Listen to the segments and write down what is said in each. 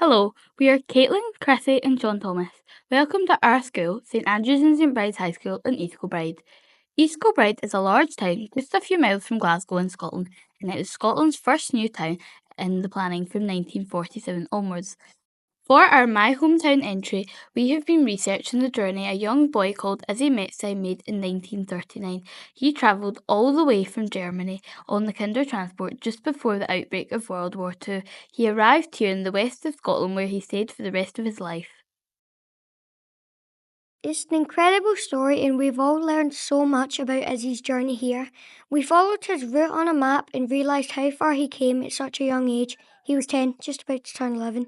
Hello, we are Caitlin, Chrissy and John Thomas. Welcome to our school, St Andrews and St Bride's High School in East Kilbride. East Kilbride is a large town just a few miles from Glasgow in Scotland, and it was Scotland's first new town in the planning from 1947 onwards. For our My Hometown entry, we have been researching the journey a young boy called Isi Metzstein made in 1939. He travelled all the way from Germany on the Kindertransport just before the outbreak of World War II. He arrived here in the west of Scotland where he stayed for the rest of his life. It's an incredible story, and we've all learned so much about Izzy's journey here. We followed his route on a map and realised how far he came at such a young age. He was 10, just about to turn 11.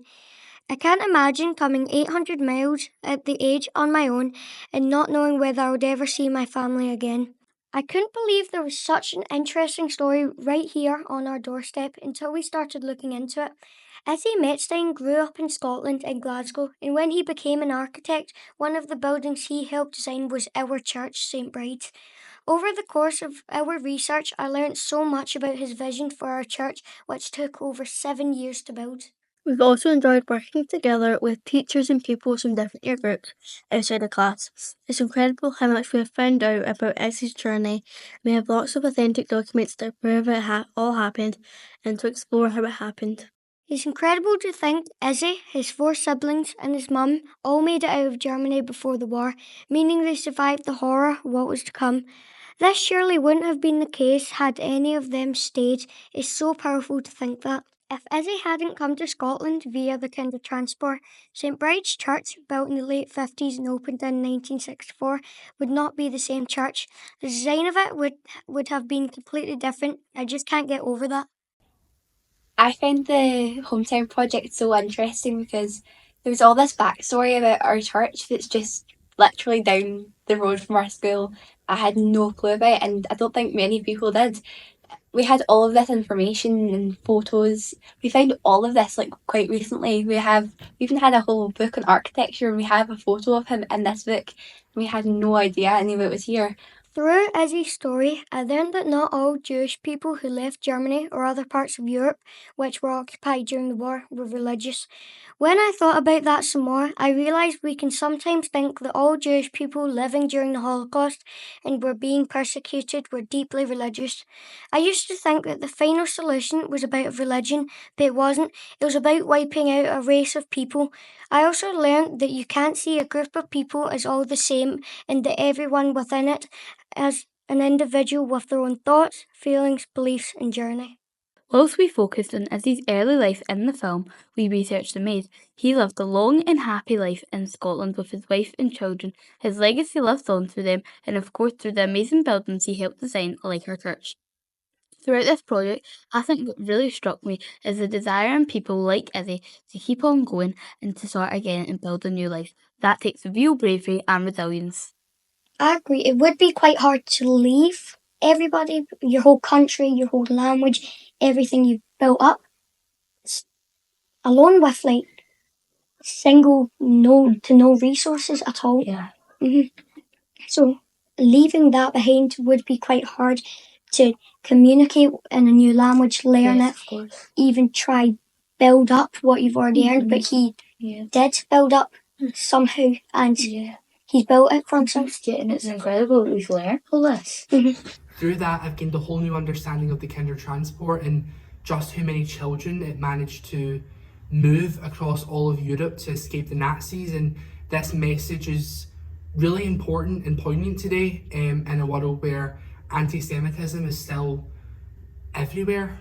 I can't imagine coming 800 miles at the age on my own and not knowing whether I would ever see my family again. I couldn't believe there was such an interesting story right here on our doorstep until we started looking into it. Isi Metzstein grew up in Scotland in Glasgow, and when he became an architect, one of the buildings he helped design was our church, St Bride's. Over the course of our research, I learnt so much about his vision for our church, which took over 7 years to build. We've also enjoyed working together with teachers and pupils from different year groups outside of class. It's incredible how much we have found out about Izzy's journey. We have lots of authentic documents to prove it all happened and to explore how it happened. It's incredible to think Izzy, his 4 siblings, and his mum all made it out of Germany before the war, meaning they survived the horror of what was to come. This surely wouldn't have been the case had any of them stayed. It's so powerful to think that. If Izzy hadn't come to Scotland via the Kindertransport, St Bride's Church, built in the late 50s and opened in 1964, would not be the same church. The design of it would have been completely different. I just can't get over that. I find the Hometown project so interesting because there was all this backstory about our church that's just literally down the road from our school. I had no clue about, and I don't think many people did. We had all of this information and photos. We found all of this quite recently. We even had a whole book on architecture, and we have a photo of him in this book. We had no idea any of it was here. Through Izzy's story, I learned that not all Jewish people who left Germany or other parts of Europe, which were occupied during the war, were religious. When I thought about that some more, I realised we can sometimes think that all Jewish people living during the Holocaust and were being persecuted were deeply religious. I used to think that the final solution was about religion, but it wasn't. It was about wiping out a race of people. I also learned that you can't see a group of people as all the same and that everyone within it as an individual with their own thoughts, feelings, beliefs and journey. Whilst we focused on Izzy's early life in the film, we researched the maid. He lived a long and happy life in Scotland with his wife and children. His legacy lives on through them and of course through the amazing buildings he helped design like our church. Throughout this project, I think what really struck me is the desire in people like Izzy to keep on going and to start again and build a new life. That takes real bravery and resilience. I agree. It would be quite hard to leave everybody, your whole country, your whole language, everything you've built up, alone with single no resources at all. Yeah. Mm-hmm. So leaving that behind would be quite hard to communicate in a new language, learn Yes, it, of course. even try build up what you've already earned. But he did build up somehow, and he's built it from something. Yeah, and it's incredible that we've learned all this. Through that, I've gained a whole new understanding of the Kindertransport and just how many children it managed to move across all of Europe to escape the Nazis. And this message is really important and poignant today in a world where anti-Semitism is still everywhere.